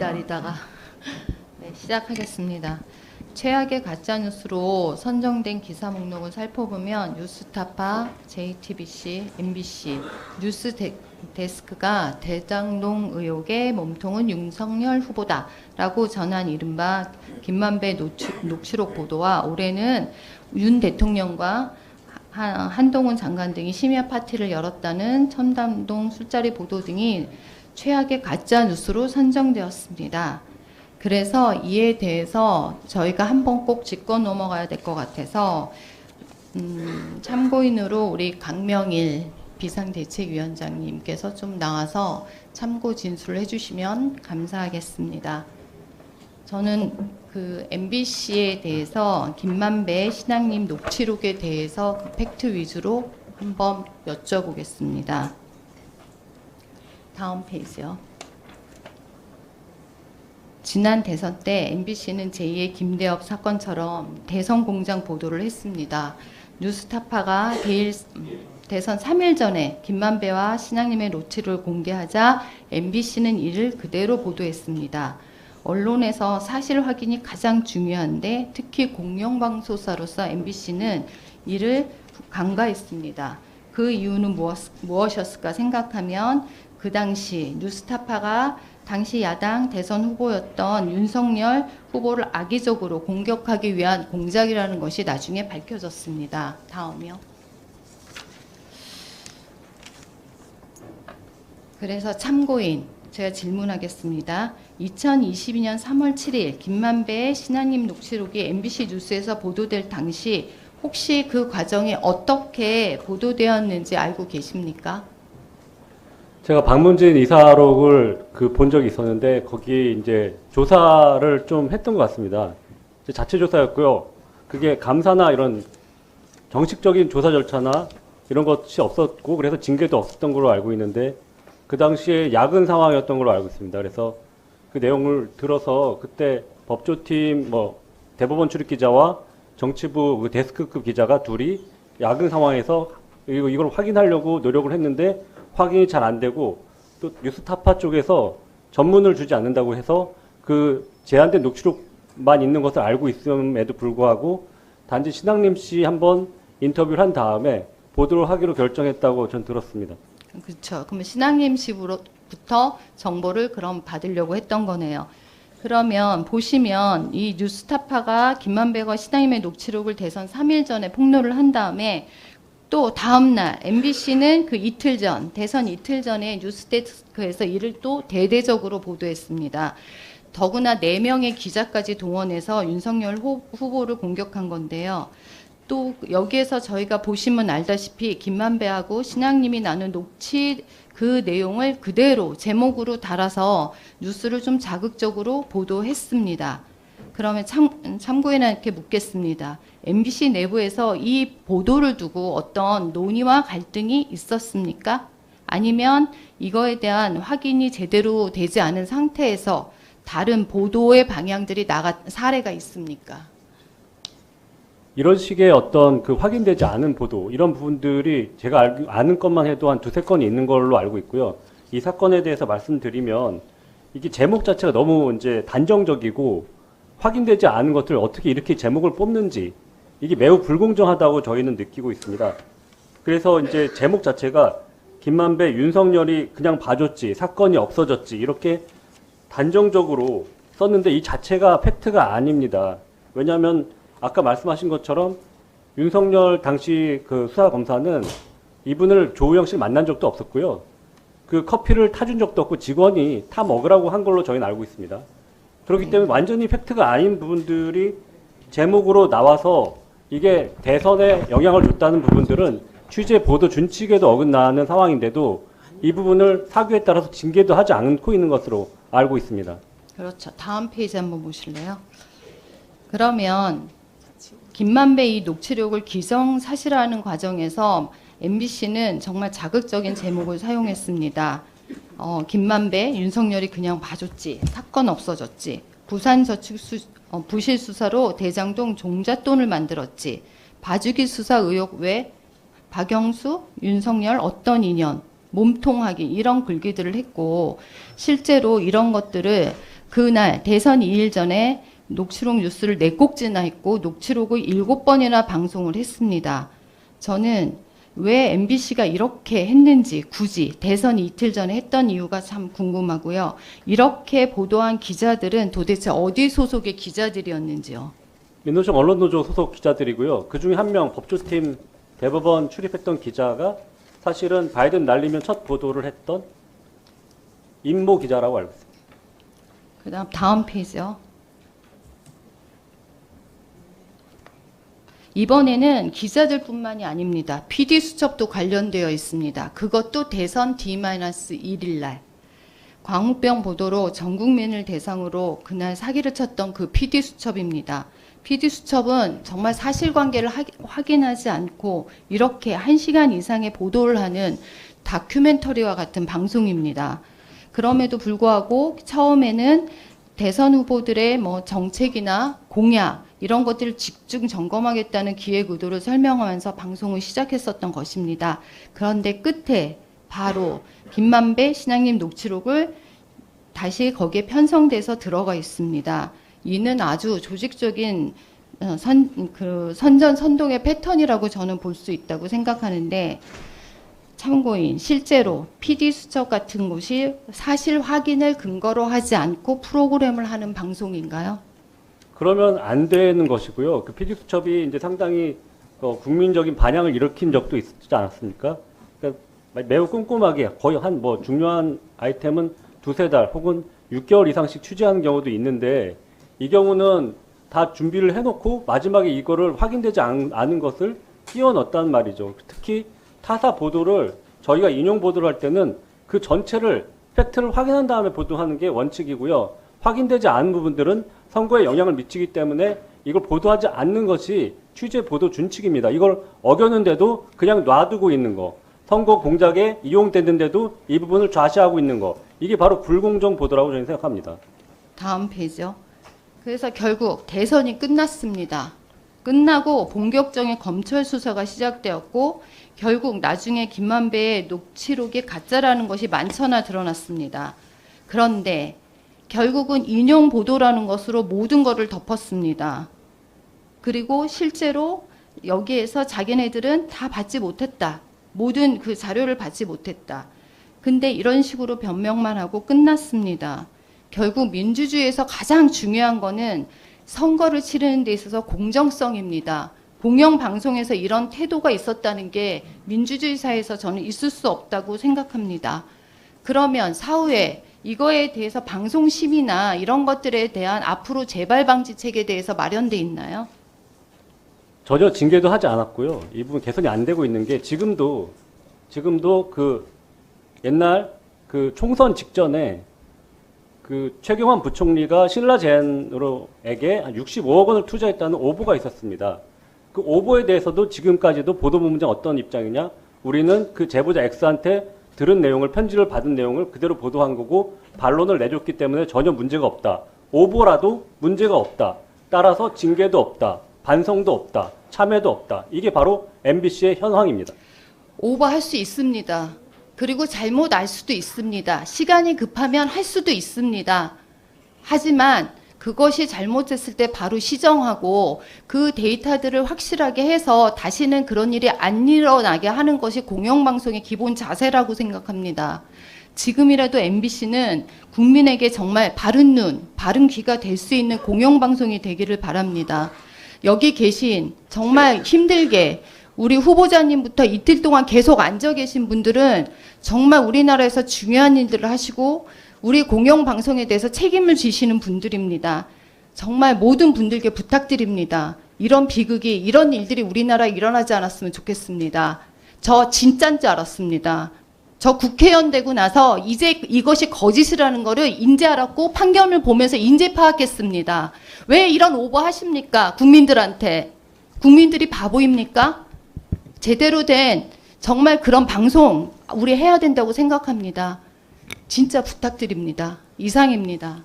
기다리다가 네, 시작하겠습니다. 최악의 가짜뉴스로 선정된 기사 목록을 살펴보면 뉴스타파, JTBC, MBC, 뉴스데스크가 대장동 의혹의 몸통은 윤석열 후보다라고 전한 이른바 김만배 녹취록 보도와 올해는 윤 대통령과 한동훈 장관 등이 심야 파티를 열었다는 첨담동 술자리 보도 등이 최악의 가짜뉴스로 선정되었습니다. 그래서 이에 대해서 저희가 한번 꼭 짚고 넘어가야 될 것 같아서 참고인으로 우리 강명일 비상대책위원장님께서 좀 나와서 참고 진술을 해주시면 감사하겠습니다. 저는 그 MBC에 대해서 김만배 신앙님 녹취록에 대해서 그 팩트 위주로 한번 여쭤보겠습니다. 다음 페이지요. 지난 대선 때 MBC는 제2의 김대엽 사건처럼 대선 공장 보도를 했습니다. 뉴스타파가 대선 3일 전에 김만배와 신앙님의 녹취를 공개하자 MBC는 이를 그대로 보도했습니다. 언론에서 사실 확인이 가장 중요한데 특히 공영방송사로서 MBC는 이를 간과했습니다. 그 이유는 무엇이었을까 생각하면 그 당시 뉴스타파가 당시 야당 대선 후보였던 윤석열 후보를 악의적으로 공격하기 위한 공작이라는 것이 나중에 밝혀졌습니다. 다음이요. 그래서 참고인 제가 질문하겠습니다. 2022년 3월 7일 김만배의 신앙님 녹취록이 MBC 뉴스에서 보도될 당시 혹시 그 과정이 어떻게 보도되었는지 알고 계십니까? 제가 박문진 이사록을 본 적이 있었는데 거기 이제 조사를 좀 했던 것 같습니다. 자체 조사였고요. 그게 감사나 이런 정식적인 조사 절차나 이런 것이 없었고 그래서 징계도 없었던 걸로 알고 있는데 그 당시에 야근 상황이었던 걸로 알고 있습니다. 그래서 그 내용을 들어서 그때 법조팀 대법원 출입 기자와 정치부 그 데스크급 기자가 둘이 야근 상황에서 이걸 확인하려고 노력을 했는데 확인이 잘 안 되고 또 뉴스타파 쪽에서 전문을 주지 않는다고 해서 그 제한된 녹취록만 있는 것을 알고 있음에도 불구하고 단지 신앙림 씨 한번 인터뷰를 한 다음에 보도를 하기로 결정했다고 전 들었습니다. 그렇죠. 그러면 신앙님 씨부터 정보를 그럼 받으려고 했던 거네요. 그러면 보시면 이 뉴스타파가 김만배가 신앙님의 녹취록을 대선 3일 전에 폭로를 한 다음에 또 다음날 MBC는 그 이틀 전, 대선 이틀 전에 뉴스데스크에서 이를 또 대대적으로 보도했습니다. 더구나 4명의 기자까지 동원해서 윤석열 후보를 공격한 건데요. 또 여기에서 저희가 보시면 알다시피 김만배하고 신앙님이 나눈 녹취 그 내용을 그대로 제목으로 달아서 뉴스를 좀 자극적으로 보도했습니다. 그러면 참고인한테 묻겠습니다. MBC 내부에서 이 보도를 두고 어떤 논의와 갈등이 있었습니까? 아니면 이거에 대한 확인이 제대로 되지 않은 상태에서 다른 보도의 방향들이 나간 사례가 있습니까? 이런 식의 어떤 확인되지 않은 보도 이런 부분들이 제가 아는 것만 해도 한 2-3건이 있는 걸로 알고 있고요. 이 사건에 대해서 말씀드리면 이게 제목 자체가 너무 이제 단정적이고 확인되지 않은 것들 어떻게 이렇게 제목을 뽑는지 이게 매우 불공정하다고 저희는 느끼고 있습니다. 그래서 이제 제목 자체가 김만배, 윤석열이 그냥 봐줬지, 사건이 없어졌지 이렇게 단정적으로 썼는데 이 자체가 팩트가 아닙니다. 왜냐하면 아까 말씀하신 것처럼 윤석열 당시 그 수사검사는 이분을 조우영 씨를 만난 적도 없었고요. 그 커피를 타준 적도 없고 직원이 타 먹으라고 한 걸로 저희는 알고 있습니다. 그렇기 때문에 완전히 팩트가 아닌 부분들이 제목으로 나와서 이게 대선에 영향을 줬다는 부분들은 취재 보도 준칙에도 어긋나는 상황인데도 이 부분을 사규에 따라서 징계도 하지 않고 있는 것으로 알고 있습니다. 그렇죠. 다음 페이지 한번 보실래요? 그러면 김만배 이 녹취록을 기정사실화하는 과정에서 MBC는 정말 자극적인 제목을 사용했습니다. 김만배, 윤석열이 그냥 봐줬지, 사건 없어졌지, 부실 수사로 대장동 종잣돈을 만들었지, 봐주기 수사 의혹 외 박영수, 윤석열 어떤 인연, 몸통하기 이런 글귀들을 했고 실제로 이런 것들을 그날 대선 2일 전에 녹취록 뉴스를 4꼭지나 했고 녹취록을 7번이나 방송을 했습니다. 저는 왜 MBC가 이렇게 했는지 굳이 대선 이틀 전에 했던 이유가 참 궁금하고요. 이렇게 보도한 기자들은 도대체 어디 소속의 기자들이었는지요. 민노총 언론노조 소속 기자들이고요. 그중에 한 명 법조팀 대법원 출입했던 기자가 사실은 바이든 날리면 첫 보도를 했던 임모 기자라고 알고 있습니다. 그다음 다음 페이지요. 이번에는 기자들뿐만이 아닙니다. PD 수첩도 관련되어 있습니다. 그것도 대선 D-1일 날 광우병 보도로 전 국민을 대상으로 그날 사기를 쳤던 그 PD 수첩입니다. PD 수첩은 정말 사실관계를 확인하지 않고 이렇게 1시간 이상의 보도를 하는 다큐멘터리와 같은 방송입니다. 그럼에도 불구하고 처음에는 대선 후보들의 정책이나 공약 이런 것들을 집중 점검하겠다는 기획 의도를 설명하면서 방송을 시작했었던 것입니다. 그런데 끝에 바로 김만배 신앙님 녹취록을 다시 거기에 편성돼서 들어가 있습니다. 이는 아주 조직적인 선전선동의 패턴이라고 저는 볼 수 있다고 생각하는데, 참고인 실제로 PD 수첩 같은 곳이 사실 확인을 근거로 하지 않고 프로그램을 하는 방송인가요? 그러면 안 되는 것이고요. 그 PD 수첩이 이제 상당히 국민적인 반향을 일으킨 적도 있지 않았습니까? 그러니까 매우 꼼꼼하게 거의 중요한 아이템은 2-3달 혹은 6개월 이상씩 취재하는 경우도 있는데, 이 경우는 다 준비를 해놓고 마지막에 이거를 확인되지 않은 것을 끼워 넣었단 말이죠. 특히 타사 보도를 저희가 인용 보도를 할 때는 그 전체를 팩트를 확인한 다음에 보도하는 게 원칙이고요. 확인되지 않은 부분들은 선거에 영향을 미치기 때문에 이걸 보도하지 않는 것이 취재 보도 준칙입니다. 이걸 어겼는데도 그냥 놔두고 있는 거, 선거 공작에 이용됐는데도 이 부분을 좌시하고 있는 거, 이게 바로 불공정 보도라고 저는 생각합니다. 다음 페이지요. 그래서 결국 대선이 끝났습니다. 끝나고 본격적인 검찰 수사가 시작되었고 결국 나중에 김만배의 녹취록이 가짜라는 것이 만천하 드러났습니다. 그런데 결국은 인용 보도라는 것으로 모든 것을 덮었습니다. 그리고 실제로 여기에서 자기네들은 다 받지 못했다. 모든 그 자료를 받지 못했다. 근데 이런 식으로 변명만 하고 끝났습니다. 결국 민주주의에서 가장 중요한 거는 선거를 치르는 데 있어서 공정성입니다. 공영방송에서 이런 태도가 있었다는 게 민주주의 사회에서 저는 있을 수 없다고 생각합니다. 그러면 사후에 이거에 대해서 방송심의나 이런 것들에 대한 앞으로 재발 방지 체계에 대해서 마련돼 있나요? 전혀 징계도 하지 않았고요. 이 부분 개선이 안 되고 있는 게 지금도 그 옛날 그 총선 직전에 그 최경환 부총리가 신라 제안으로에게 한 65억 원을 투자했다는 오보가 있었습니다. 그 오보에 대해서도 지금까지도 보도본부장 어떤 입장이냐? 우리는 그 제보자 X한테 들은 내용을, 편지를 받은 내용을 그대로 보도한 거고 반론을 내줬기 때문에 전혀 문제가 없다. 오보라도 문제가 없다. 따라서 징계도 없다. 반성도 없다. 참여도 없다. 이게 바로 MBC의 현황입니다. 오버할 수 있습니다. 그리고 잘못 알 수도 있습니다. 시간이 급하면 할 수도 있습니다. 하지만 그것이 잘못됐을 때 바로 시정하고 그 데이터들을 확실하게 해서 다시는 그런 일이 안 일어나게 하는 것이 공영방송의 기본 자세라고 생각합니다. 지금이라도 MBC는 국민에게 정말 바른 눈, 바른 귀가 될 수 있는 공영방송이 되기를 바랍니다. 여기 계신 정말 힘들게 우리 후보자님부터 이틀 동안 계속 앉아 계신 분들은 정말 우리나라에서 중요한 일들을 하시고 우리 공영방송에 대해서 책임을 지시는 분들입니다. 정말 모든 분들께 부탁드립니다. 이런 비극이, 이런 일들이 우리나라에 일어나지 않았으면 좋겠습니다. 저 진짜인 줄 알았습니다. 저 국회의원 되고 나서 이제 이것이 거짓이라는 거를 인제 알았고 판결을 보면서 인제 파악했습니다. 왜 이런 오버 하십니까? 국민들한테. 국민들이 바보입니까? 제대로 된 정말 그런 방송 우리 해야 된다고 생각합니다. 진짜 부탁드립니다. 이상입니다.